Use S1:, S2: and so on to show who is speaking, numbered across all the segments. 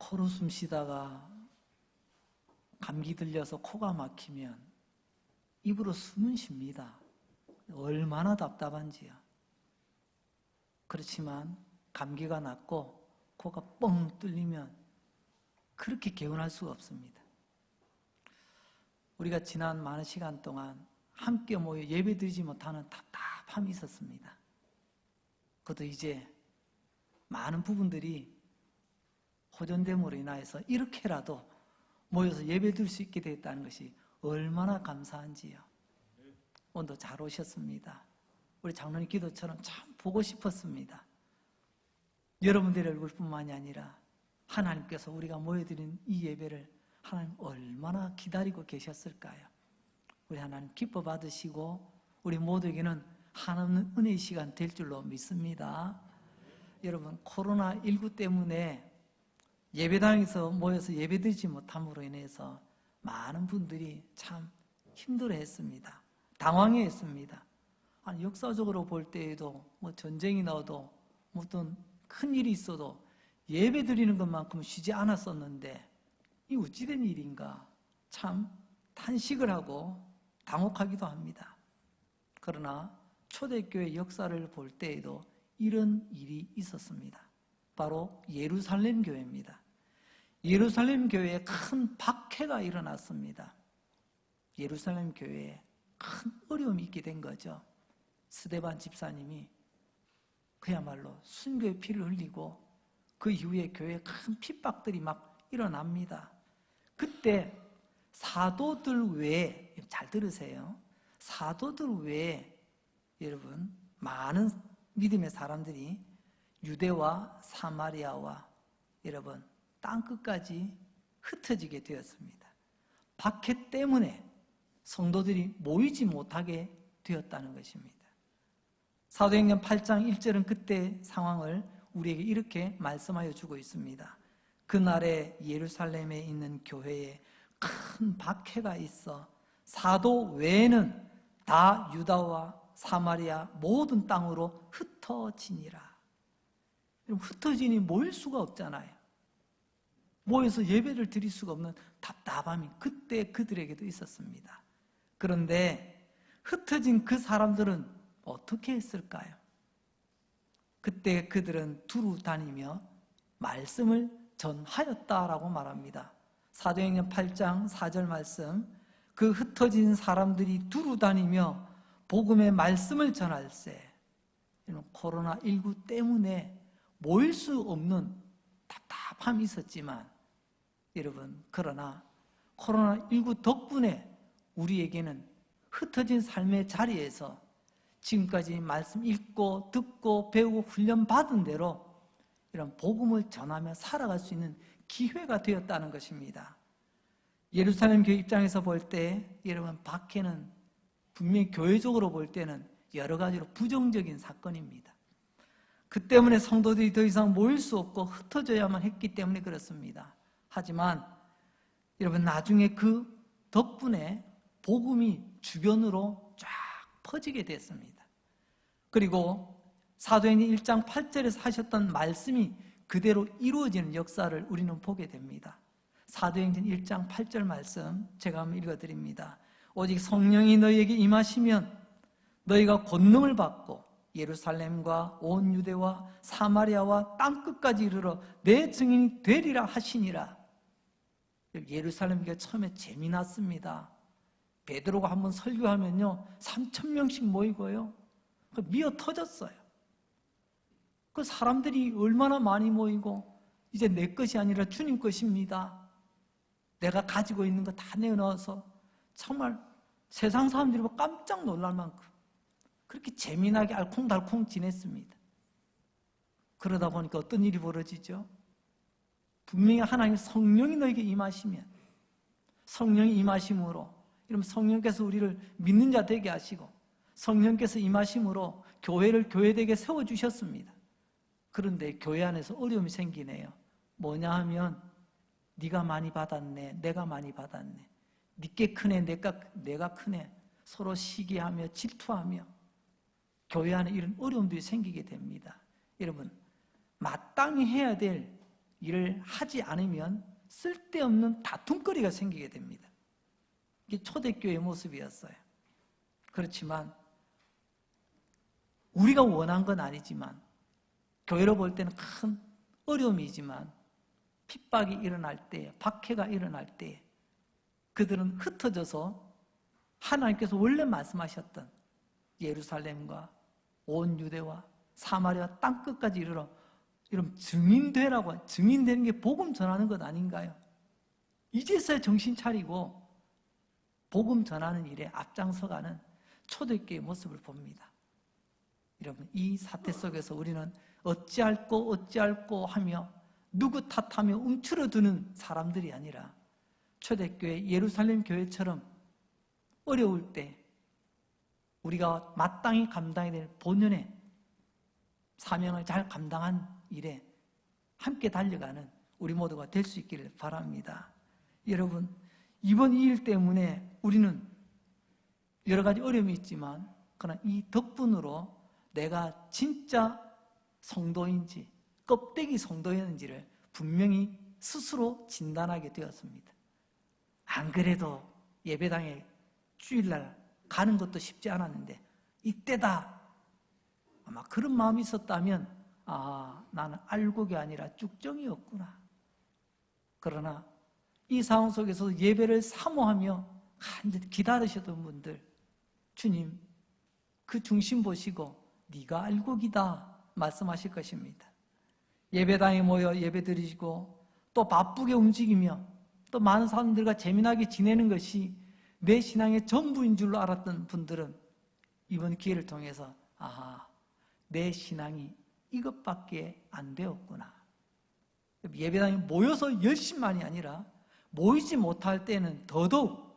S1: 코로 숨 쉬다가 감기 들려서 코가 막히면 입으로 숨은 쉽니다. 얼마나 답답한지요. 그렇지만 감기가 낫고 코가 뻥 뚫리면 그렇게 개운할 수가 없습니다. 우리가 지난 많은 시간 동안 함께 모여 예배드리지 못하는 답답함이 있었습니다. 그것도 이제 많은 부분들이 호전됨으로 인하여서 이렇게라도 모여서 예배드릴 수 있게 되었다는 것이 얼마나 감사한지요. 오늘도 잘 오셨습니다. 우리 장로님 기도처럼 참 보고 싶었습니다. 여러분들의 얼굴뿐만이 아니라 하나님께서 우리가 모여드린 이 예배를 하나님 얼마나 기다리고 계셨을까요? 우리 하나님 기뻐 받으시고 우리 모두에게는 한없는 은혜의 시간 될 줄로 믿습니다. 여러분, 코로나19 때문에 예배당에서 모여서 예배드리지 못함으로 인해서 많은 분들이 참 힘들어했습니다. 당황해했습니다. 아니, 역사적으로 볼 때에도 뭐 전쟁이 나도 어떤 큰 일이 있어도 예배 드리는 것만큼 쉬지 않았었는데 이 어찌된 일인가 참 탄식을 하고 당혹하기도 합니다. 그러나 초대교회 역사를 볼 때에도 이런 일이 있었습니다. 바로 예루살렘 교회입니다. 예루살렘 교회에 큰 박해가 일어났습니다. 예루살렘 교회에 큰 어려움이 있게 된 거죠. 스데반 집사님이 그야말로 순교의 피를 흘리고 그 이후에 교회에 큰 핍박들이 막 일어납니다. 그때 사도들 외에, 잘 들으세요, 사도들 외에 여러분 많은 믿음의 사람들이 유대와 사마리아와 여러분 땅끝까지 흩어지게 되었습니다. 박해 때문에 성도들이 모이지 못하게 되었다는 것입니다. 사도행전 8장 1절은 그때 상황을 우리에게 이렇게 말씀하여 주고 있습니다. 그날에 예루살렘에 있는 교회에 큰 박해가 있어 사도 외에는 다 유다와 사마리아 모든 땅으로 흩어지니라. 흩어지니 모일 수가 없잖아요. 모여서 예배를 드릴 수가 없는 답답함이 그때 그들에게도 있었습니다. 그런데 흩어진 그 사람들은 어떻게 했을까요? 그때 그들은 두루 다니며 말씀을 전하였다라고 말합니다. 사도행전 8장 4절 말씀, 그 흩어진 사람들이 두루 다니며 복음의 말씀을 전할세. 코로나19 때문에 모일 수 없는 답답함이 있었지만 여러분, 그러나 코로나19 덕분에 우리에게는 흩어진 삶의 자리에서 지금까지 말씀 읽고 듣고 배우고 훈련받은 대로 이런 복음을 전하며 살아갈 수 있는 기회가 되었다는 것입니다. 예루살렘 교회 입장에서 볼 때 여러분, 박해는 분명히 교회적으로 볼 때는 여러 가지로 부정적인 사건입니다. 그 때문에 성도들이 더 이상 모일 수 없고 흩어져야만 했기 때문에 그렇습니다. 하지만 여러분, 나중에 그 덕분에 복음이 주변으로 쫙 퍼지게 됐습니다. 그리고 사도행전 1장 8절에서 하셨던 말씀이 그대로 이루어지는 역사를 우리는 보게 됩니다. 사도행전 1장 8절 말씀 제가 한번 읽어드립니다. 오직 성령이 너희에게 임하시면 너희가 권능을 받고 예루살렘과 온 유대와 사마리아와 땅끝까지 이르러 내 증인이 되리라 하시니라. 예루살렘 교회 처음에 재미났습니다. 베드로가 한번 설교하면요 3,000명씩 모이고요, 미어 터졌어요. 그 사람들이 얼마나 많이 모이고 이제 내 것이 아니라 주님 것입니다, 내가 가지고 있는 거 다 내어넣어서 정말 세상 사람들이 깜짝 놀랄 만큼 그렇게 재미나게 알콩달콩 지냈습니다. 그러다 보니까 어떤 일이 벌어지죠? 분명히 하나님 성령이 너에게 임하시면, 성령이 임하심으로, 이러면 성령께서 우리를 믿는 자 되게 하시고 성령께서 임하심으로 교회를 교회되게 세워주셨습니다. 그런데 교회 안에서 어려움이 생기네요. 뭐냐 하면 네가 많이 받았네, 내가 많이 받았네, 네게 크네, 내가 크네, 서로 시기하며 질투하며 교회 안에 이런 어려움들이 생기게 됩니다. 여러분, 마땅히 해야 될 일을 하지 않으면 쓸데없는 다툼거리가 생기게 됩니다. 이게 초대교회의 모습이었어요. 그렇지만 우리가 원한 건 아니지만, 교회로 볼 때는 큰 어려움이지만 핍박이 일어날 때, 박해가 일어날 때 그들은 흩어져서 하나님께서 원래 말씀하셨던 예루살렘과 온 유대와 사마리아 땅끝까지 이르러 이런 증인되라고, 증인되는 게 복음 전하는 것 아닌가요? 이제서야 정신 차리고 복음 전하는 일에 앞장서가는 초대교회의 모습을 봅니다. 여러분, 이 사태 속에서 우리는 어찌할꼬 하며 누구 탓하며 움츠러드는 사람들이 아니라 초대교회 예루살렘 교회처럼 어려울 때 우리가 마땅히 감당해야 될 본연의 사명을 잘 감당한 일에 함께 달려가는 우리 모두가 될 수 있기를 바랍니다. 여러분, 이번 이 일 때문에 우리는 여러 가지 어려움이 있지만, 그러나 이 덕분으로 내가 진짜 성도인지 껍데기 성도였는지를 분명히 스스로 진단하게 되었습니다. 안 그래도 예배당에 주일날 가는 것도 쉽지 않았는데 이때다, 아마 그런 마음이 있었다면 나는 알곡이 아니라 쭉정이었구나. 그러나 이 상황 속에서 예배를 사모하며 간절히 기다리셨던 분들, 주님 그 중심 보시고 네가 알곡이다 말씀하실 것입니다. 예배당에 모여 예배드리고 또 바쁘게 움직이며 또 많은 사람들과 재미나게 지내는 것이 내 신앙의 전부인 줄로 알았던 분들은 이번 기회를 통해서 내 신앙이 이것밖에 안 되었구나. 예배당에 모여서 열심만이 아니라 모이지 못할 때는 더더욱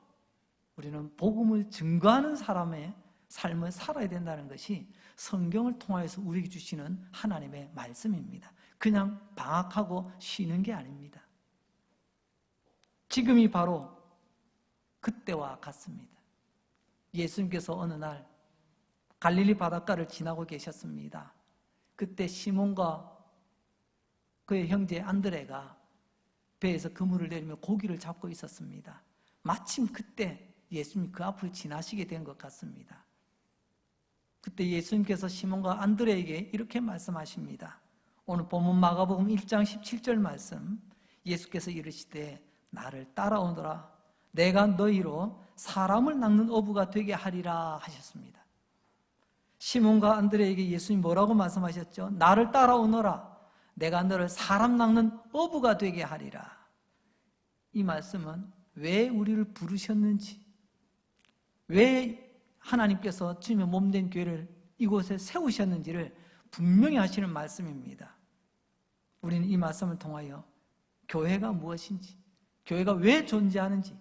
S1: 우리는 복음을 증거하는 사람의 삶을 살아야 된다는 것이 성경을 통하여서 우리에게 주시는 하나님의 말씀입니다. 그냥 방학하고 쉬는 게 아닙니다. 지금이 바로 그때와 같습니다. 예수님께서 어느 날 갈릴리 바닷가를 지나고 계셨습니다. 그때 시몬과 그의 형제 안드레가 배에서 그물을 내리며 고기를 잡고 있었습니다. 마침 그때 예수님이 그 앞을 지나시게 된 것 같습니다. 그때 예수님께서 시몬과 안드레에게 이렇게 말씀하십니다. 오늘 본문 마가복음 1장 17절 말씀, 예수께서 이르시되 나를 따라오너라, 내가 너희로 사람을 낚는 어부가 되게 하리라 하셨습니다. 시몬과 안드레에게 예수님이 뭐라고 말씀하셨죠? 나를 따라오너라, 내가 너를 사람 낚는 어부가 되게 하리라. 이 말씀은 왜 우리를 부르셨는지, 왜 하나님께서 주님의 몸된 교회를 이곳에 세우셨는지를 분명히 하시는 말씀입니다. 우리는 이 말씀을 통하여 교회가 무엇인지, 교회가 왜 존재하는지,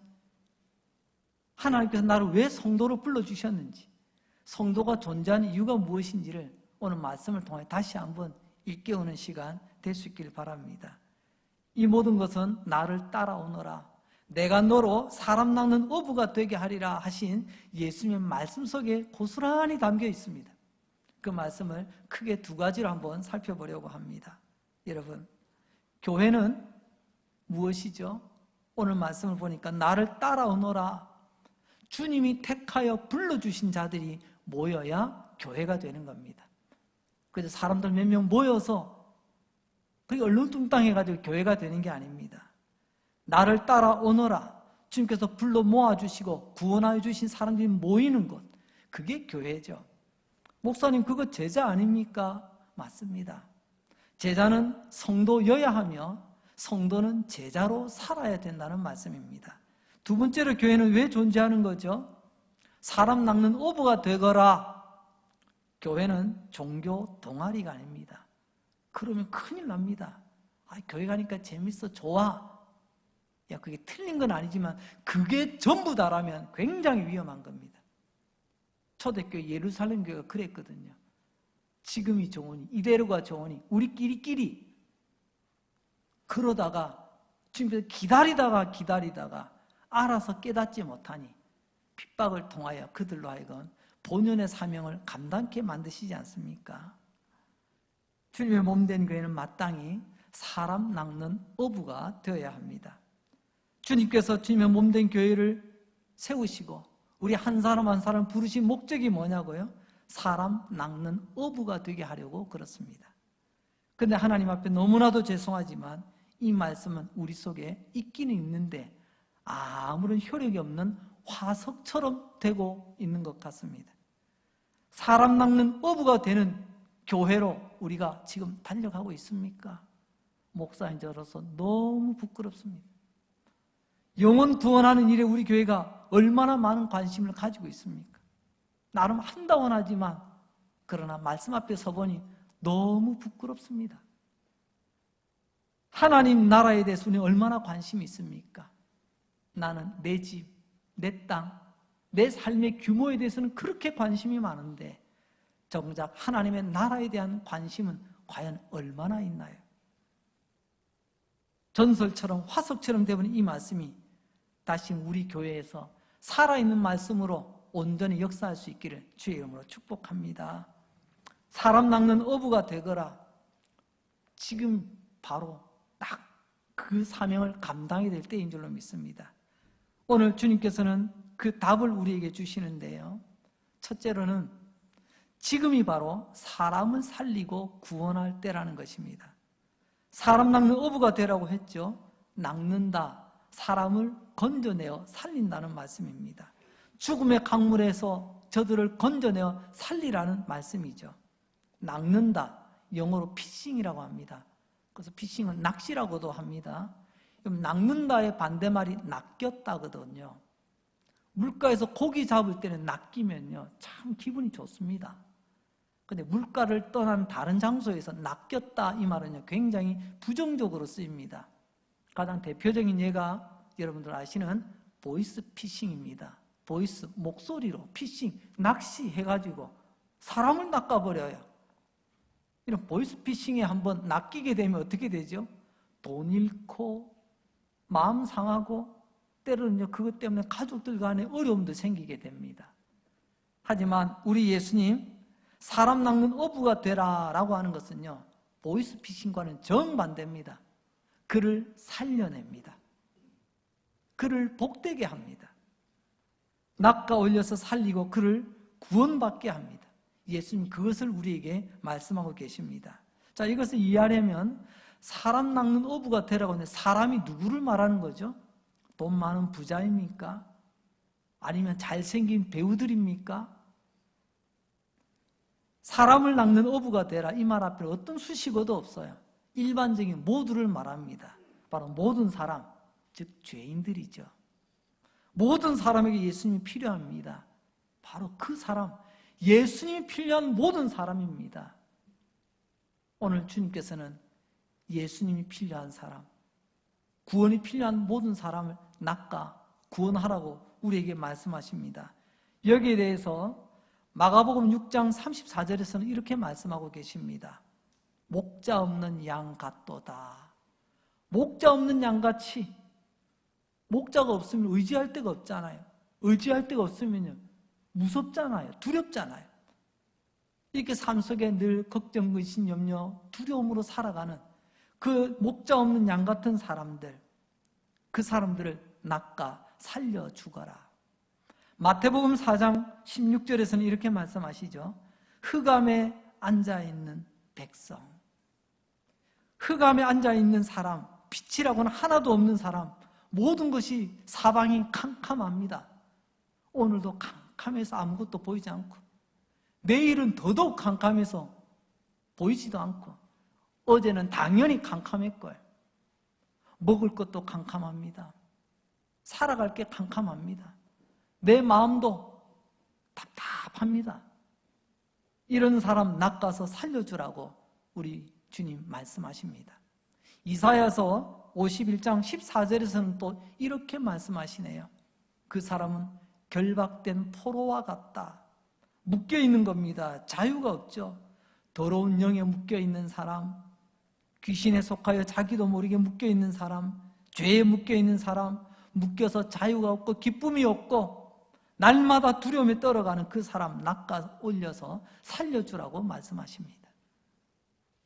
S1: 하나님께서 나를 왜 성도로 불러주셨는지, 성도가 존재하는 이유가 무엇인지를 오늘 말씀을 통해 다시 한번 일깨우는 시간 될 수 있기를 바랍니다. 이 모든 것은 나를 따라오너라, 내가 너로 사람 낚는 어부가 되게 하리라 하신 예수님의 말씀 속에 고스란히 담겨 있습니다. 그 말씀을 크게 두 가지로 한번 살펴보려고 합니다. 여러분, 교회는 무엇이죠? 오늘 말씀을 보니까 나를 따라오너라, 주님이 택하여 불러주신 자들이 모여야 교회가 되는 겁니다. 그래서 사람들 몇 명 모여서 그게 얼렁뚱땅해가지고 교회가 되는 게 아닙니다. 나를 따라오너라, 주님께서 불러 모아주시고 구원하여 주신 사람들이 모이는 곳, 그게 교회죠. 목사님, 그거 제자 아닙니까? 맞습니다. 제자는 성도여야 하며 성도는 제자로 살아야 된다는 말씀입니다. 두 번째로 교회는 왜 존재하는 거죠? 사람 낚는 어부가 되거라. 교회는 종교 동아리가 아닙니다. 그러면 큰일 납니다. 교회 가니까 재밌어, 좋아. 그게 틀린 건 아니지만 그게 전부다라면 굉장히 위험한 겁니다. 초대교회 예루살렘 교회가 그랬거든요. 지금이 좋으니, 이대로가 좋으니 우리끼리 그러다가 지금 기다리다가 알아서 깨닫지 못하니 핍박을 통하여 그들로 하여금 본연의 사명을 감당케 만드시지 않습니까? 주님의 몸된 교회는 마땅히 사람 낚는 어부가 되어야 합니다. 주님께서 주님의 몸된 교회를 세우시고 우리 한 사람 한 사람 부르신 목적이 뭐냐고요? 사람 낚는 어부가 되게 하려고 그렇습니다. 그런데 하나님 앞에 너무나도 죄송하지만 이 말씀은 우리 속에 있기는 있는데 아무런 효력이 없는 화석처럼 되고 있는 것 같습니다. 사람 낚는 어부가 되는 교회로 우리가 지금 달려가고 있습니까? 목사인 저로서 너무 부끄럽습니다. 영혼 구원하는 일에 우리 교회가 얼마나 많은 관심을 가지고 있습니까? 나름 한다원 하지만 그러나 말씀 앞에 서보니 너무 부끄럽습니다. 하나님 나라에 대해서 우리는 얼마나 관심이 있습니까? 나는 내 집, 내 땅, 내 삶의 규모에 대해서는 그렇게 관심이 많은데 정작 하나님의 나라에 대한 관심은 과연 얼마나 있나요? 전설처럼 화석처럼 되어버린 이 말씀이 다시 우리 교회에서 살아있는 말씀으로 온전히 역사할 수 있기를 주의 이름으로 축복합니다. 사람 낚는 어부가 되거라. 지금 바로 딱 그 사명을 감당해야 될 때인 줄로 믿습니다. 오늘 주님께서는 그 답을 우리에게 주시는데요. 첫째로는 지금이 바로 사람을 살리고 구원할 때라는 것입니다. 사람 낚는 어부가 되라고 했죠. 낚는다, 사람을 건져내어 살린다는 말씀입니다. 죽음의 강물에서 저들을 건져내어 살리라는 말씀이죠. 낚는다, 영어로 피싱이라고 합니다. 그래서 피싱은 낚시라고도 합니다. 그럼 낚는다의 반대말이 낚였다거든요. 물가에서 고기 잡을 때는 낚이면요 참 기분이 좋습니다. 그런데 물가를 떠난 다른 장소에서 낚였다 이 말은요 굉장히 부정적으로 쓰입니다. 가장 대표적인 예가 여러분들 아시는 보이스 피싱입니다. 보이스, 목소리로 피싱, 낚시해가지고 사람을 낚아버려요. 이런 보이스 피싱에 한번 낚이게 되면 어떻게 되죠? 돈 잃고 마음 상하고 때로는 그것 때문에 가족들 간에 어려움도 생기게 됩니다. 하지만 우리 예수님 사람 낚는 어부가 되라라고 하는 것은요 보이스 피싱과는 정반대입니다. 그를 살려냅니다. 그를 복되게 합니다. 낚아 올려서 살리고 그를 구원받게 합니다. 예수님 그것을 우리에게 말씀하고 계십니다. 자, 이것을 이해하려면 사람 낚는 어부가 되라고 하는데 사람이 누구를 말하는 거죠? 돈 많은 부자입니까? 아니면 잘생긴 배우들입니까? 사람을 낚는 어부가 되라 이 말 앞에 어떤 수식어도 없어요. 일반적인 모두를 말합니다. 바로 모든 사람, 즉 죄인들이죠. 모든 사람에게 예수님이 필요합니다. 바로 그 사람, 예수님이 필요한 모든 사람입니다. 오늘 주님께서는 예수님이 필요한 사람, 구원이 필요한 모든 사람을 낚아 구원하라고 우리에게 말씀하십니다. 여기에 대해서 마가복음 6장 34절에서는 이렇게 말씀하고 계십니다. 목자 없는 양 같도다. 목자 없는 양같이 목자가 없으면 의지할 데가 없잖아요. 의지할 데가 없으면요 무섭잖아요. 두렵잖아요. 이렇게 삶 속에 늘 걱정, 근심, 염려, 두려움으로 살아가는 그 목자 없는 양 같은 사람들, 그 사람들을 낚아 살려주거라. 마태복음 4장 16절에서는 이렇게 말씀하시죠. 흑암에 앉아있는 백성, 흑암에 앉아있는 사람, 빛이라고는 하나도 없는 사람, 모든 것이 사방이 캄캄합니다. 오늘도 캄캄해서 아무것도 보이지 않고 내일은 더더욱 캄캄해서 보이지도 않고 어제는 당연히 캄캄했고요. 먹을 것도 캄캄합니다. 살아갈 게 캄캄합니다. 내 마음도 답답합니다. 이런 사람 낚아서 살려주라고 우리 주님 말씀하십니다. 이사야서 51장 14절에서는 또 이렇게 말씀하시네요. 그 사람은 결박된 포로와 같다. 묶여있는 겁니다. 자유가 없죠. 더러운 영에 묶여있는 사람, 귀신에 속하여 자기도 모르게 묶여있는 사람, 죄에 묶여있는 사람, 묶여서 자유가 없고 기쁨이 없고 날마다 두려움에 떨어가는 그 사람 낚아 올려서 살려주라고 말씀하십니다.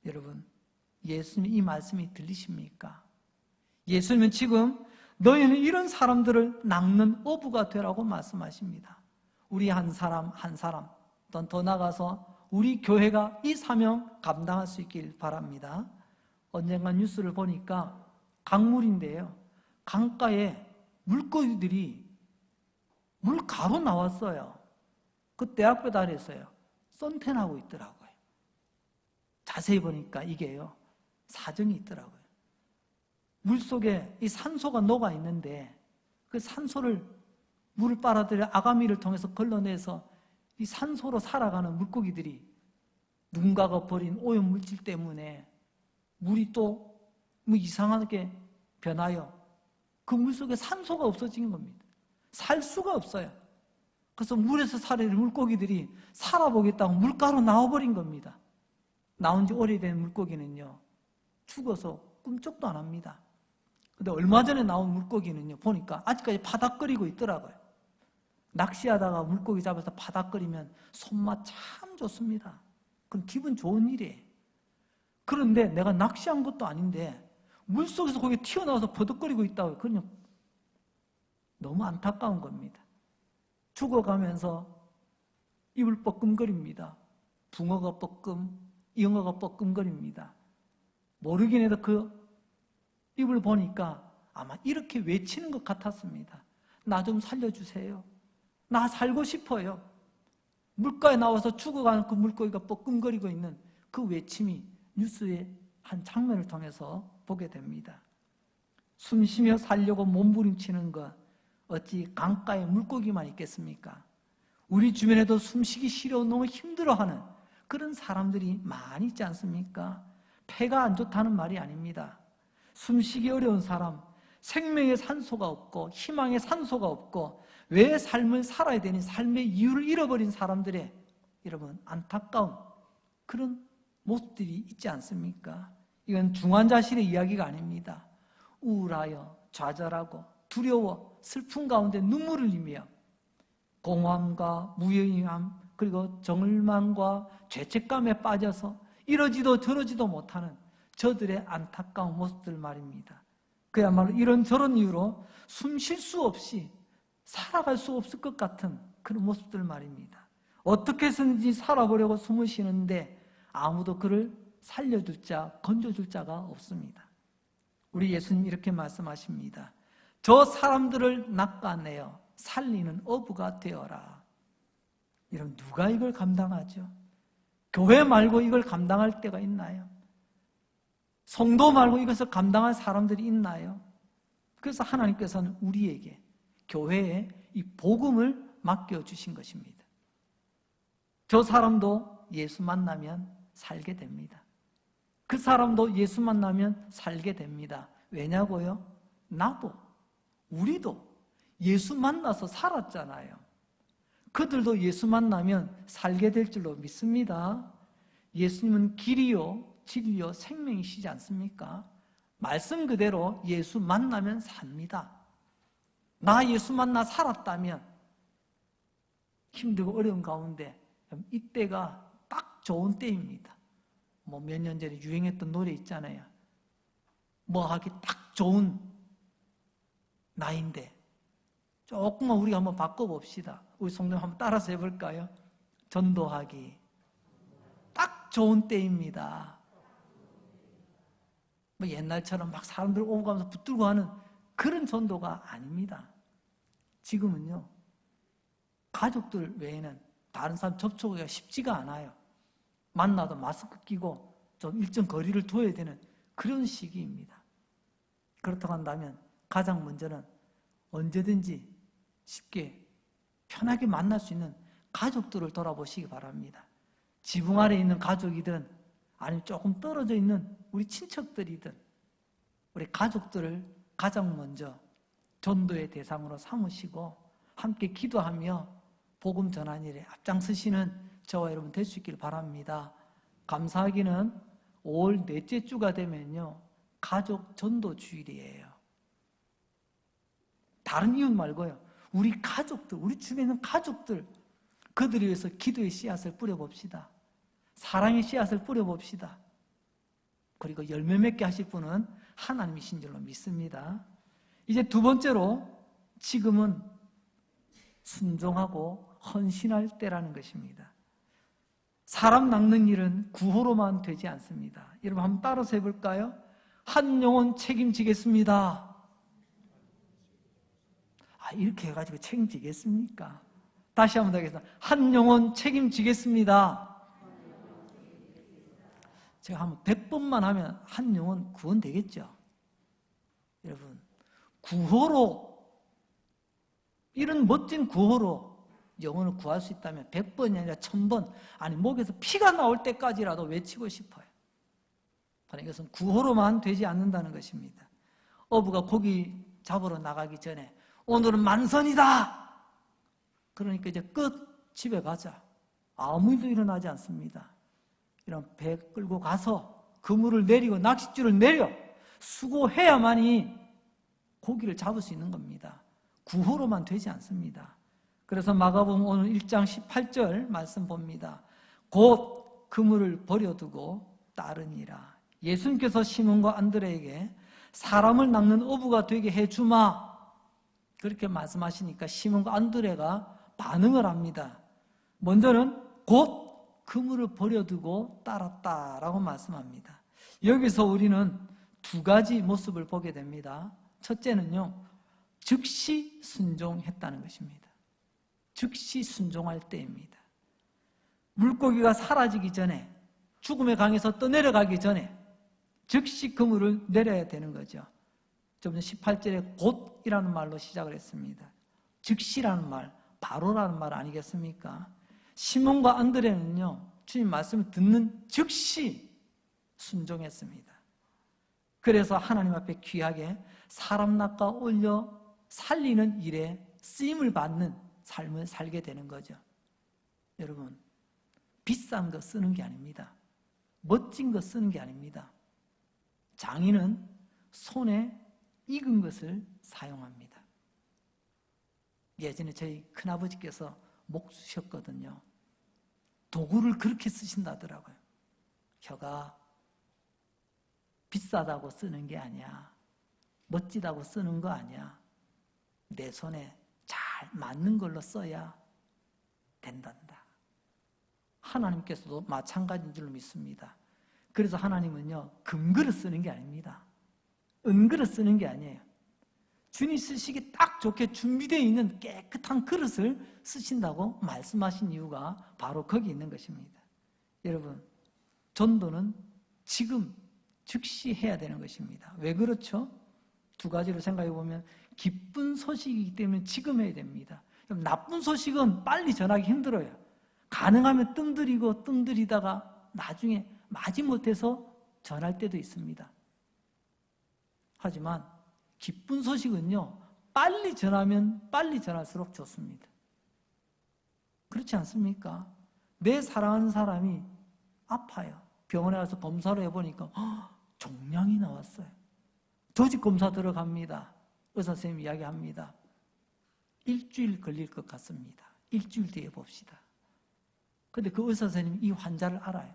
S1: 여러분, 예수님 이 말씀이 들리십니까? 예수님은 지금 너희는 이런 사람들을 낚는 어부가 되라고 말씀하십니다. 우리 한 사람 한 사람, 또 더 나가서 우리 교회가 이 사명 감당할 수 있길 바랍니다. 언젠가 뉴스를 보니까 강물인데요, 강가에 물고기들이 물가로 나왔어요. 그 대학교 아래에서요 선탠하고 있더라고요. 자세히 보니까 이게요 사정이 있더라고요. 물속에 이 산소가 녹아 있는데 그 산소를 물을 빨아들여 아가미를 통해서 걸러내서 이 산소로 살아가는 물고기들이 누군가가 버린 오염 물질 때문에 물이 또 뭐 이상하게 변하여 그 물속에 산소가 없어진 겁니다. 살 수가 없어요. 그래서 물에서 살아있는 물고기들이 살아보겠다고 물가로 나와버린 겁니다. 나온 지 오래된 물고기는요 죽어서 꿈쩍도 안 합니다. 근데 얼마 전에 나온 물고기는요 보니까 아직까지 파닥거리고 있더라고요. 낚시하다가 물고기 잡아서 파닥거리면 손맛 참 좋습니다. 그건 기분 좋은 일이에요. 그런데 내가 낚시한 것도 아닌데 물속에서 거기 튀어나와서 버덕거리고 있다고요. 그냥 너무 안타까운 겁니다. 죽어가면서 입을 뻐끔거립니다. 붕어가 뻐끔, 잉어가 뻐끔거립니다. 모르긴 해도 그 입을 보니까 아마 이렇게 외치는 것 같았습니다. 나 좀 살려주세요. 나 살고 싶어요. 물가에 나와서 죽어가는 그 물고기가 뻐끔거리고 있는 그 외침이 뉴스의 한 장면을 통해서 보게 됩니다. 숨쉬며 살려고 몸부림치는 것, 어찌 강가에 물고기만 있겠습니까? 우리 주변에도 숨쉬기 싫어 너무 힘들어하는 그런 사람들이 많이 있지 않습니까? 폐가 안 좋다는 말이 아닙니다. 숨쉬기 어려운 사람, 생명의 산소가 없고 희망의 산소가 없고 왜 삶을 살아야 되니 삶의 이유를 잃어버린 사람들의 여러분 안타까운 그런 모습들이 있지 않습니까? 이건 중환자실의 이야기가 아닙니다. 우울하여 좌절하고 두려워 슬픈 가운데 눈물을 흘리며 공허함과 무여함 그리고 정을만과 죄책감에 빠져서 이러지도 저러지도 못하는 저들의 안타까운 모습들 말입니다. 그야말로 이런저런 이유로 숨 쉴 수 없이 살아갈 수 없을 것 같은 그런 모습들 말입니다. 어떻게 해서든지 살아보려고 숨을 쉬는데 아무도 그를 살려줄 자, 건져줄 자가 없습니다. 우리 예수님 이렇게 말씀하십니다. 저 사람들을 낚아내어 살리는 어부가 되어라. 이런 누가 이걸 감당하죠? 교회 말고 이걸 감당할 때가 있나요? 성도 말고 이것을 감당할 사람들이 있나요? 그래서 하나님께서는 우리에게 교회에 이 복음을 맡겨주신 것입니다. 저 사람도 예수 만나면 살게 됩니다. 그 사람도 예수 만나면 살게 됩니다. 왜냐고요? 나도, 우리도 예수 만나서 살았잖아요. 그들도 예수 만나면 살게 될 줄로 믿습니다. 예수님은 길이요, 진리요, 생명이시지 않습니까? 말씀 그대로 예수 만나면 삽니다. 나 예수 만나 살았다면 힘들고 어려운 가운데 이때가 딱 좋은 때입니다. 뭐 몇 년 전에 유행했던 노래 있잖아요. 뭐 하기 딱 좋은 나이인데 조금만 우리가 한번 바꿔봅시다. 우리 성도님 한번 따라서 해볼까요? 전도하기 딱 좋은 때입니다. 뭐 옛날처럼 막 사람들 오고 가면서 붙들고 하는 그런 전도가 아닙니다. 지금은요 가족들 외에는 다른 사람 접촉하기가 쉽지가 않아요. 만나도 마스크 끼고 좀 일정 거리를 둬야 되는 그런 시기입니다. 그렇다고 한다면 가장 먼저는 언제든지 쉽게 편하게 만날 수 있는 가족들을 돌아보시기 바랍니다. 지붕 아래에 있는 가족이든 아니면 조금 떨어져 있는 우리 친척들이든 우리 가족들을 가장 먼저 전도의 대상으로 삼으시고 함께 기도하며 복음 전한 일에 앞장서시는 저와 여러분 될 수 있길 바랍니다. 감사하기는 5월 넷째 주가 되면요 가족 전도 주일이에요. 다른 이유 말고요. 우리 가족들, 우리 주변에 있는 가족들 그들을 위해서 기도의 씨앗을 뿌려봅시다. 사랑의 씨앗을 뿌려봅시다. 그리고 열매 맺게 하실 분은 하나님이신 줄로 믿습니다. 이제 두 번째로 지금은 순종하고 헌신할 때라는 것입니다. 사람 낚는 일은 구호로만 되지 않습니다. 여러분 한번 따라서 해볼까요? 한 영혼 책임지겠습니다. 이렇게 해가지고 책임지겠습니까? 다시 한번 더 하겠습니다. 한 영혼 책임지겠습니다. 제가 한번 100번만 하면 한 영혼 구원되겠죠? 여러분, 구호로, 이런 멋진 구호로 영혼을 구할 수 있다면 100번이 아니라 1000번, 아니 목에서 피가 나올 때까지라도 외치고 싶어요. 그러니까 이것은 구호로만 되지 않는다는 것입니다. 어부가 고기 잡으러 나가기 전에 오늘은 만선이다! 그러니까 이제 끝, 집에 가자. 아무 일도 일어나지 않습니다. 이런 배 끌고 가서 그물을 내리고 낚싯줄을 내려 수고해야만이 고기를 잡을 수 있는 겁니다. 구호로만 되지 않습니다. 그래서 마가복음 오늘 1장 18절 말씀 봅니다. 곧 그물을 버려두고 따르니라. 예수님께서 시몬과 안드레에게 사람을 낚는 어부가 되게 해주마. 그렇게 말씀하시니까 시몬과 안드레가 반응을 합니다. 먼저는 곧 그물을 버려두고 따랐다라고 말씀합니다. 여기서 우리는 두 가지 모습을 보게 됩니다. 첫째는요, 즉시 순종했다는 것입니다. 즉시 순종할 때입니다. 물고기가 사라지기 전에, 죽음의 강에서 떠내려가기 전에 즉시 그물을 내려야 되는 거죠. 좀 전 18절에 곧이라는 말로 시작을 했습니다. 즉시라는 말, 바로라는 말 아니겠습니까? 시몬과 안드레는요, 주님 말씀을 듣는 즉시 순종했습니다. 그래서 하나님 앞에 귀하게 사람 낚아 올려 살리는 일에 쓰임을 받는 삶을 살게 되는 거죠. 여러분, 비싼 거 쓰는 게 아닙니다. 멋진 거 쓰는 게 아닙니다. 장인은 손에 익은 것을 사용합니다. 예전에 저희 큰아버지께서 목 쓰셨거든요. 도구를 그렇게 쓰신다더라고요. 혀가 비싸다고 쓰는 게 아니야. 멋지다고 쓰는 거 아니야. 내 손에 잘 맞는 걸로 써야 된단다. 하나님께서도 마찬가지인 줄로 믿습니다. 그래서 하나님은요, 금그릇 쓰는 게 아닙니다. 은그릇 쓰는 게 아니에요. 주님 쓰시기 딱 좋게 준비되어 있는 깨끗한 그릇을 쓰신다고 말씀하신 이유가 바로 거기 있는 것입니다. 여러분, 전도는 지금 즉시 해야 되는 것입니다. 왜 그렇죠? 두 가지로 생각해 보면 기쁜 소식이기 때문에 지금 해야 됩니다. 나쁜 소식은 빨리 전하기 힘들어요. 가능하면 뜸들이다가 나중에 마지못해서 전할 때도 있습니다. 하지만 기쁜 소식은요, 빨리 전하면 빨리 전할수록 좋습니다. 그렇지 않습니까? 내 사랑하는 사람이 아파요. 병원에 가서 검사를 해보니까 종양이 나왔어요. 조직 검사 들어갑니다. 의사 선생님 이야기합니다. 일주일 걸릴 것 같습니다. 일주일 뒤에 봅시다. 근데 그 의사 선생님이 이 환자를 알아요.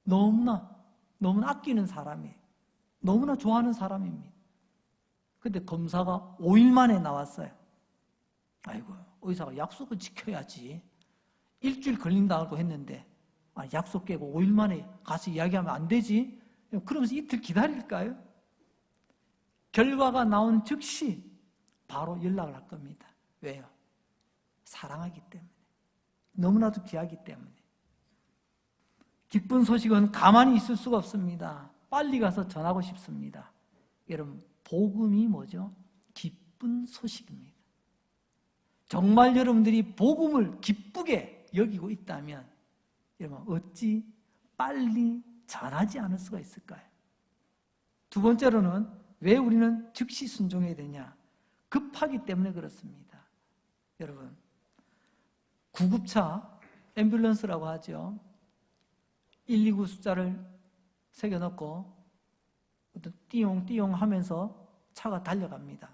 S1: 너무나 아끼는 사람이에요. 너무나 좋아하는 사람입니다. 근데 검사가 5일 만에 나왔어요. 아이고, 의사가 약속을 지켜야지. 일주일 걸린다고 했는데 약속 깨고 5일 만에 가서 이야기하면 안 되지? 그러면서 이틀 기다릴까요? 결과가 나온 즉시 바로 연락을 할 겁니다. 왜요? 사랑하기 때문에. 너무나도 귀하기 때문에. 기쁜 소식은 가만히 있을 수가 없습니다. 빨리 가서 전하고 싶습니다. 여러분, 복음이 뭐죠? 기쁜 소식입니다. 정말 여러분들이 복음을 기쁘게 여기고 있다면 여러분, 어찌 빨리 전하지 않을 수가 있을까요? 두 번째로는 왜 우리는 즉시 순종해야 되냐? 급하기 때문에 그렇습니다. 여러분, 구급차, 앰뷸런스라고 하죠. 129 숫자를 새겨놓고 띠용띠용 하면서 차가 달려갑니다.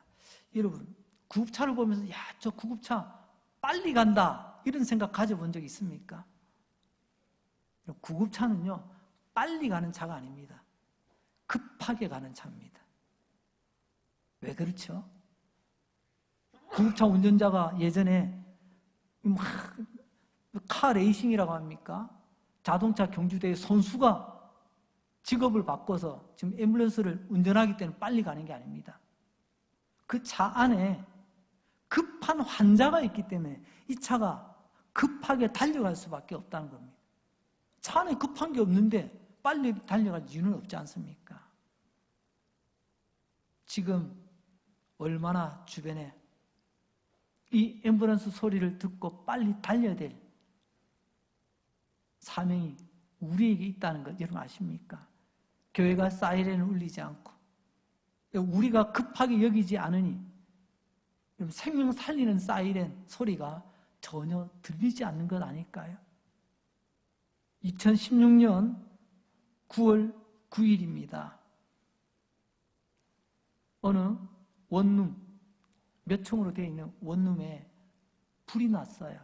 S1: 여러분, 구급차를 보면서 야, 저 구급차 빨리 간다 이런 생각 가져본 적 있습니까? 구급차는요, 빨리 가는 차가 아닙니다. 급하게 가는 차입니다. 왜 그렇죠? 구급차 운전자가 예전에 막 카 레이싱이라고 합니까? 자동차 경주대회 선수가 직업을 바꿔서 지금 앰뷸런스를 운전하기 때문에 빨리 가는 게 아닙니다. 그 차 안에 급한 환자가 있기 때문에 이 차가 급하게 달려갈 수밖에 없다는 겁니다. 차 안에 급한 게 없는데 빨리 달려갈 이유는 없지 않습니까? 지금 얼마나 주변에 이 앰뷸런스 소리를 듣고 빨리 달려야 될 사명이 우리에게 있다는 것 여러분 아십니까? 교회가 사이렌을 울리지 않고 우리가 급하게 여기지 않으니 생명 살리는 사이렌 소리가 전혀 들리지 않는 것 아닐까요? 2016년 9월 9일입니다. 어느 원룸, 몇 층으로 되어 있는 원룸에 불이 났어요.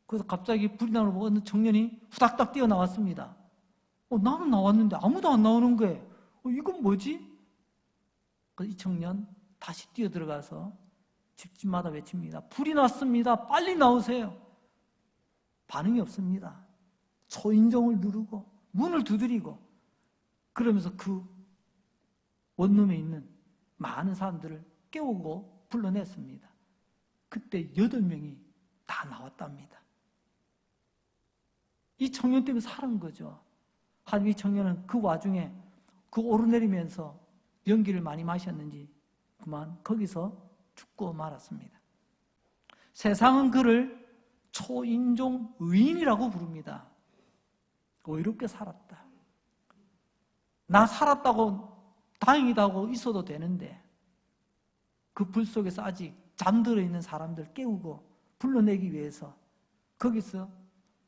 S1: 그래서 갑자기 불이 나는 거 보고 어느 청년이 후닥닥 뛰어나왔습니다. 나는 나왔는데 아무도 안 나오는 거예요. 이건 뭐지? 이 청년 다시 뛰어들어가서 집집마다 외칩니다. 불이 났습니다. 빨리 나오세요. 반응이 없습니다. 초인종을 누르고 문을 두드리고 그러면서 그 원룸에 있는 많은 사람들을 깨우고 불러냈습니다. 그때 8명이 다 나왔답니다. 이 청년 때문에 살은 거죠. 하지만 이 청년은 그 와중에 그 오르내리면서 연기를 많이 마셨는지 그만 거기서 죽고 말았습니다. 세상은 그를 초인종 의인이라고 부릅니다. 의롭게 살았다. 나 살았다고 다행이다고 있어도 되는데 그 불 속에서 아직 잠들어 있는 사람들 깨우고 불러내기 위해서 거기서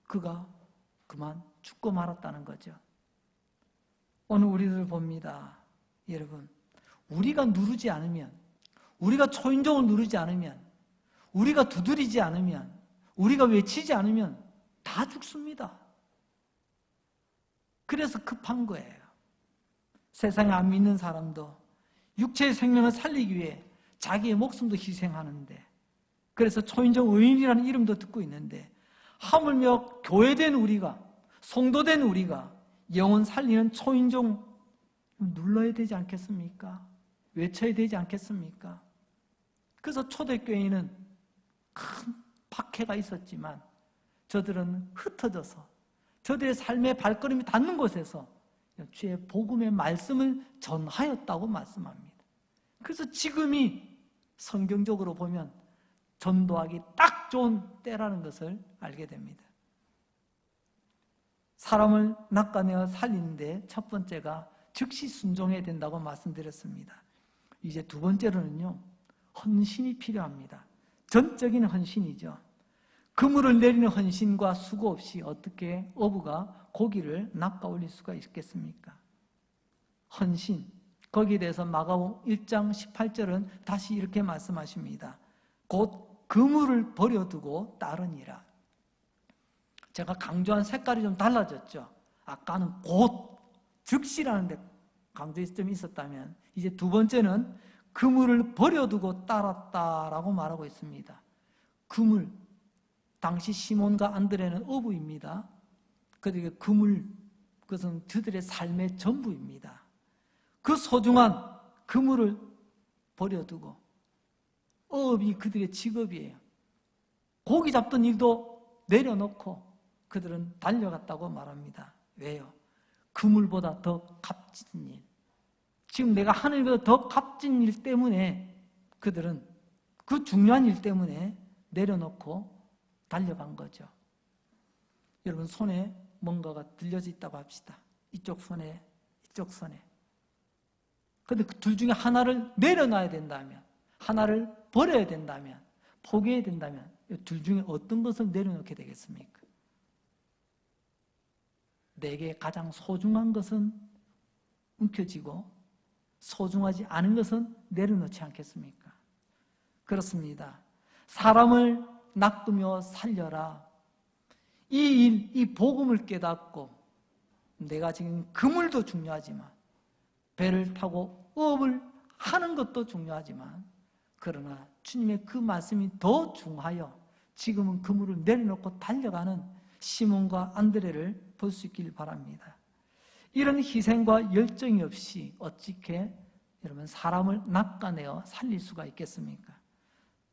S1: 그가 그만 죽고 말았다는 거죠. 오늘 우리들 봅니다. 여러분, 우리가 누르지 않으면, 우리가 초인종을 누르지 않으면, 우리가 두드리지 않으면, 우리가 외치지 않으면 다 죽습니다. 그래서 급한 거예요. 세상에 안 믿는 사람도 육체의 생명을 살리기 위해 자기의 목숨도 희생하는데, 그래서 초인종 의인이라는 이름도 듣고 있는데, 하물며 교회된 우리가, 성도된 우리가 영혼 살리는 초인종 눌러야 되지 않겠습니까? 외쳐야 되지 않겠습니까? 그래서 초대교회에는 큰 박해가 있었지만 저들은 흩어져서 저들의 삶의 발걸음이 닿는 곳에서 주의 복음의 말씀을 전하였다고 말씀합니다. 그래서 지금이 성경적으로 보면 전도하기 딱 좋은 때라는 것을 알게 됩니다. 사람을 낚아내어 살리는데 첫 번째가 즉시 순종해야 된다고 말씀드렸습니다. 이제 두 번째로는요, 헌신이 필요합니다. 전적인 헌신이죠. 그물을 내리는 헌신과 수고 없이 어떻게 어부가 고기를 낚아 올릴 수가 있겠습니까? 헌신, 거기에 대해서 마가복음 1장 18절은 다시 이렇게 말씀하십니다. 곧 그물을 버려두고 따르니라. 제가 강조한 색깔이 좀 달라졌죠. 아까는 곧, 즉시라는 데 강조의 점이 있었다면 이제 두 번째는 그물을 버려두고 따랐다라고 말하고 있습니다. 그물, 당시 시몬과 안드레는 어부입니다. 그러니까 그물, 그것은 그들의 삶의 전부입니다. 그 소중한 그물을 버려두고 어업이 그들의 직업이에요. 고기 잡던 일도 내려놓고 그들은 달려갔다고 말합니다. 왜요? 그물보다 더 값진 일, 지금 내가 하는 일보다 더 값진 일 때문에 그들은 그 중요한 일 때문에 내려놓고 달려간 거죠. 여러분, 손에 뭔가가 들려져 있다고 합시다. 이쪽 손에, 이쪽 손에. 그런데 그 둘 중에 하나를 내려놔야 된다면, 하나를 버려야 된다면, 포기해야 된다면 이 둘 중에 어떤 것을 내려놓게 되겠습니까? 내게 가장 소중한 것은 움켜쥐고 소중하지 않은 것은 내려놓지 않겠습니까? 그렇습니다. 사람을 낚으며 살려라. 이 일, 이 복음을 깨닫고 내가 지금 그물도 중요하지만 배를 타고 어업을 하는 것도 중요하지만 그러나 주님의 그 말씀이 더 중하여 지금은 그물을 내려놓고 달려가는 시몬과 안드레를 볼 수 있길 바랍니다. 이런 희생과 열정이 없이 어떻게 여러분 사람을 낚아내어 살릴 수가 있겠습니까?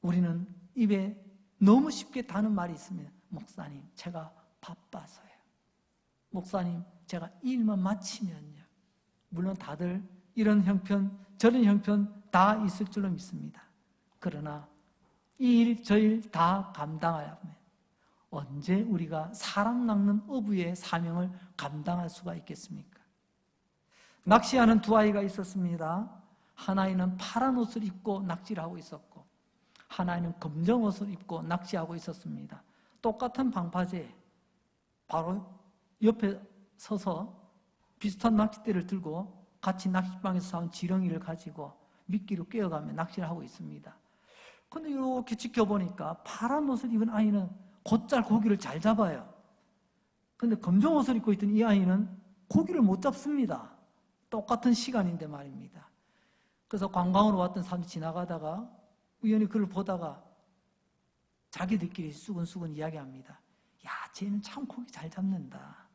S1: 우리는 입에 너무 쉽게 다는 말이 있습니다. 목사님, 제가 바빠서요. 목사님, 제가 일만 마치면요. 물론 다들 이런 형편, 저런 형편 다 있을 줄로 믿습니다. 그러나 이 일, 저 일 다 감당해야 합니다. 언제 우리가 사람 낚는 어부의 사명을 감당할 수가 있겠습니까? 낚시하는 두 아이가 있었습니다. 하나는 파란 옷을 입고 낚시를 하고 있었고 하나는 검정 옷을 입고 낚시하고 있었습니다. 똑같은 방파제에 바로 옆에 서서 비슷한 낚싯대를 들고 같이 낚시방에서 사온 지렁이를 가지고 미끼로 꿰어가며 낚시를 하고 있습니다. 근데 이렇게 지켜보니까 파란 옷을 입은 아이는 곧잘 고기를 잘 잡아요. 근데 검정 옷을 입고 있던 이 아이는 고기를 못 잡습니다. 똑같은 시간인데 말입니다. 그래서 관광으로 왔던 사람이 지나가다가 우연히 그를 보다가 자기들끼리 수근수근 이야기합니다. 야, 쟤는 참 고기 잘 잡는다.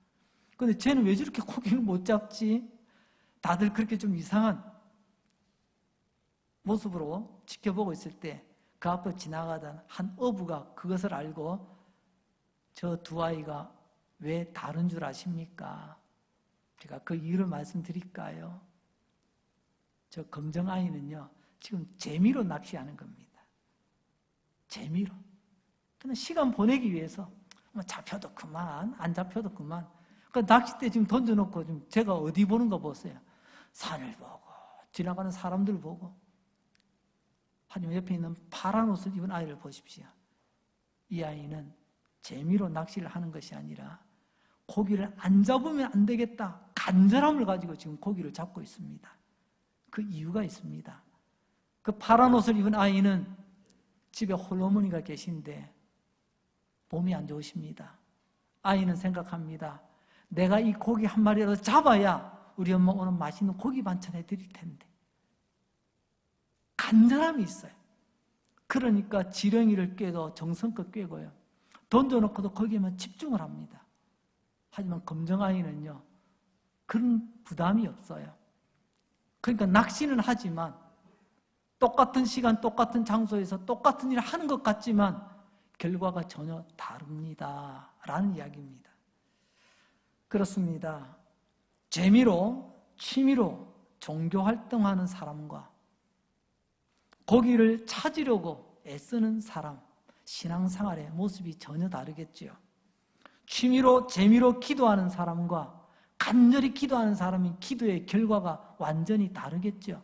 S1: 근데 쟤는 왜 저렇게 고기를 못 잡지? 다들 그렇게 좀 이상한 모습으로 지켜보고 있을 때 그 앞을 지나가던 한 어부가 그것을 알고 저 두 아이가 왜 다른 줄 아십니까? 제가 그 이유를 말씀드릴까요? 저 검정 아이는요, 지금 재미로 낚시하는 겁니다. 재미로. 그냥 시간 보내기 위해서 뭐 잡혀도 그만, 안 잡혀도 그만. 그 낚싯대 지금 던져놓고 지금 제가 어디 보는 거 보세요. 산을 보고 지나가는 사람들 보고. 하지만 옆에 있는 파란 옷을 입은 아이를 보십시오. 이 아이는 재미로 낚시를 하는 것이 아니라 고기를 안 잡으면 안 되겠다. 간절함을 가지고 지금 고기를 잡고 있습니다. 그 이유가 있습니다. 그 파란 옷을 입은 아이는 집에 홀어머니가 계신데 몸이 안 좋으십니다. 아이는 생각합니다. 내가 이 고기 한 마리라도 잡아야 우리 엄마 오늘 맛있는 고기 반찬 해드릴 텐데. 간절함이 있어요. 그러니까 지렁이를 꿰고 정성껏 꿰고요. 던져놓고도 거기에만 집중을 합니다. 하지만 검정아이는요, 그런 부담이 없어요. 그러니까 낚시는 하지만 똑같은 시간, 똑같은 장소에서 똑같은 일을 하는 것 같지만 결과가 전혀 다릅니다. 라는 이야기입니다. 그렇습니다. 재미로, 취미로 종교활동하는 사람과 고기를 찾으려고 애쓰는 사람, 신앙생활의 모습이 전혀 다르겠지요. 취미로, 재미로 기도하는 사람과 간절히 기도하는 사람이 기도의 결과가 완전히 다르겠죠.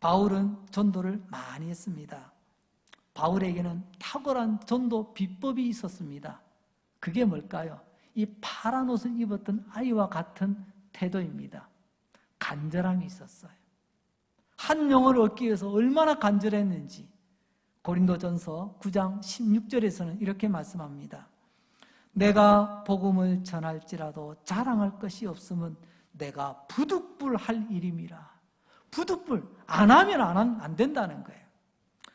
S1: 바울은 전도를 많이 했습니다. 바울에게는 탁월한 전도 비법이 있었습니다. 그게 뭘까요? 이 파란 옷을 입었던 아이와 같은 태도입니다. 간절함이 있었어요. 한 영혼을 얻기 위해서 얼마나 간절했는지 고린도전서 9장 16절에서는 이렇게 말씀합니다. 내가 복음을 전할지라도 자랑할 것이 없으면 내가 부득불할 일임이라. 부득불, 안 하면 안 된다는 거예요.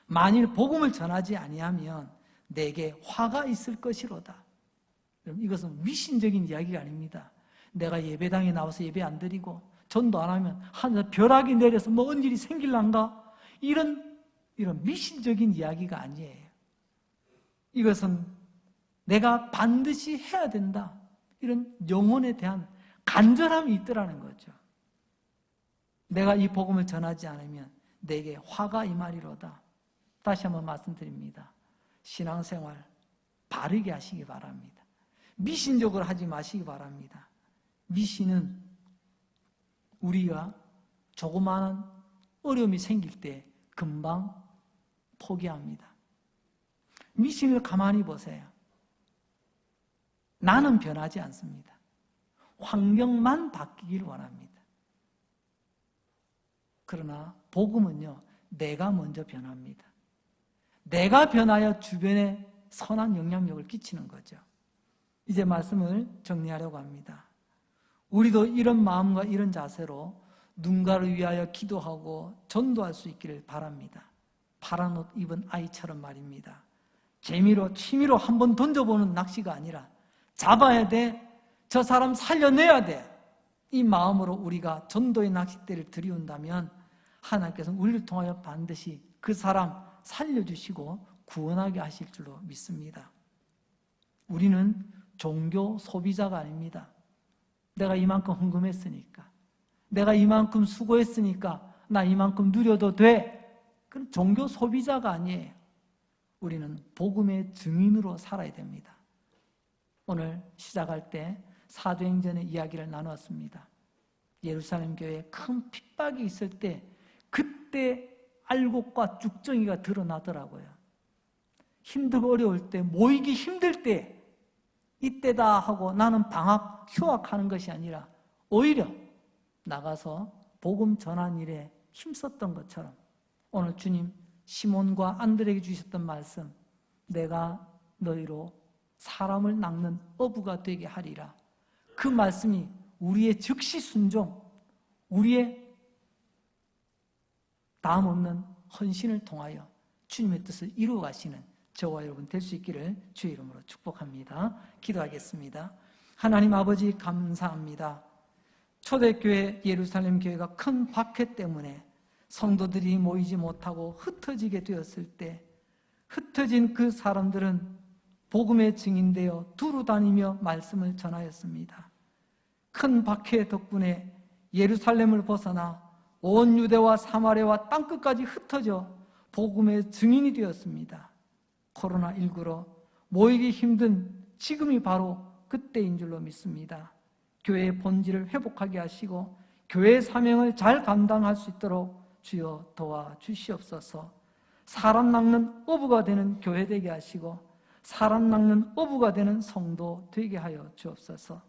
S1: 만일 복음을 전하지 아니하면 내게 화가 있을 것이로다. 이것은 미신적인 이야기가 아닙니다. 내가 예배당에 나와서 예배 안 드리고 전도 안 하면 하늘에서 벼락이 내려서 뭐 언질이 생길란가? 이런 미신적인 이야기가 아니에요. 이것은 내가 반드시 해야 된다. 이런 영혼에 대한 간절함이 있더라는 거죠. 내가 이 복음을 전하지 않으면 내게 화가 임하리로다. 다시 한번 말씀드립니다. 신앙생활 바르게 하시기 바랍니다. 미신적으로 하지 마시기 바랍니다. 미신은 우리가 조그마한 어려움이 생길 때 금방 포기합니다. 미신을 가만히 보세요. 나는 변하지 않습니다. 환경만 바뀌길 원합니다. 그러나 복음은요, 내가 먼저 변합니다. 내가 변하여 주변에 선한 영향력을 끼치는 거죠. 이제 말씀을 정리하려고 합니다. 우리도 이런 마음과 이런 자세로 누군가를 위하여 기도하고 전도할 수 있기를 바랍니다. 파란 옷 입은 아이처럼 말입니다. 재미로 취미로 한번 던져보는 낚시가 아니라 잡아야 돼. 저 사람 살려내야 돼. 이 마음으로 우리가 전도의 낚싯대를 들이운다면 하나님께서는 우리를 통하여 반드시 그 사람 살려주시고 구원하게 하실 줄로 믿습니다. 우리는 종교 소비자가 아닙니다. 내가 이만큼 헌금했으니까, 내가 이만큼 수고했으니까 나 이만큼 누려도 돼. 그건 종교 소비자가 아니에요. 우리는 복음의 증인으로 살아야 됩니다. 오늘 시작할 때 사도행전의 이야기를 나누었습니다. 예루살렘 교회에 큰 핍박이 있을 때 그때 알곡과 쭉정이가 드러나더라고요. 힘들고 어려울 때, 모이기 힘들 때 이때다 하고 나는 방학, 휴학하는 것이 아니라 오히려 나가서 복음 전한 일에 힘썼던 것처럼 오늘 주님 시몬과 안드레에게 주셨던 말씀, 내가 너희로 사람을 낚는 어부가 되게 하리라. 그 말씀이 우리의 즉시 순종, 우리의 다음 없는 헌신을 통하여 주님의 뜻을 이루어 가시는 저와 여러분 될 수 있기를 주의 이름으로 축복합니다. 기도하겠습니다. 하나님 아버지 감사합니다. 초대교회 예루살렘 교회가 큰 박해 때문에 성도들이 모이지 못하고 흩어지게 되었을 때 흩어진 그 사람들은 복음의 증인되어 두루 다니며 말씀을 전하였습니다. 큰 박해 덕분에 예루살렘을 벗어나 온 유대와 사마리아와 땅끝까지 흩어져 복음의 증인이 되었습니다. 코로나19로 모이기 힘든 지금이 바로 그때인 줄로 믿습니다. 교회의 본질을 회복하게 하시고 교회의 사명을 잘 감당할 수 있도록 주여 도와주시옵소서. 사람 낚는 어부가 되는 교회 되게 하시고 사람 낚는 어부가 되는 성도 되게 하여 주옵소서.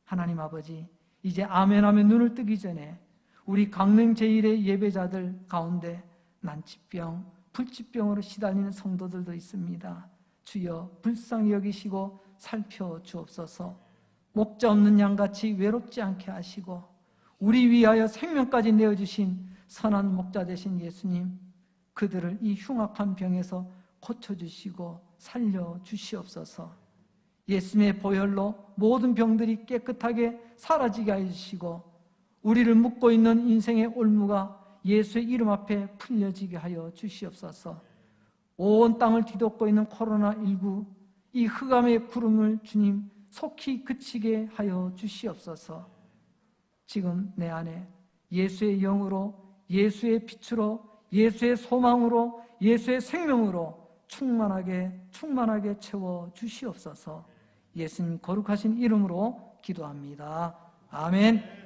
S1: 하나님 아버지, 이제 아멘하면 눈을 뜨기 전에 우리 강릉 제1의 예배자들 가운데 난치병, 불치병으로 시달리는 성도들도 있습니다. 주여 불쌍히 여기시고 살펴주옵소서. 목자 없는 양같이 외롭지 않게 하시고 우리 위하여 생명까지 내어주신 선한 목자 되신 예수님, 그들을 이 흉악한 병에서 고쳐주시고 살려주시옵소서. 예수님의 보혈로 모든 병들이 깨끗하게 사라지게 해주시고 우리를 묶고 있는 인생의 올무가 예수의 이름 앞에 풀려지게 하여 주시옵소서. 온 땅을 뒤덮고 있는 코로나19 이 흑암의 구름을 주님 속히 그치게 하여 주시옵소서. 지금 내 안에 예수의 영으로, 예수의 빛으로, 예수의 소망으로, 예수의 생명으로 충만하게 채워 주시옵소서. 예수님 거룩하신 이름으로 기도합니다. 아멘.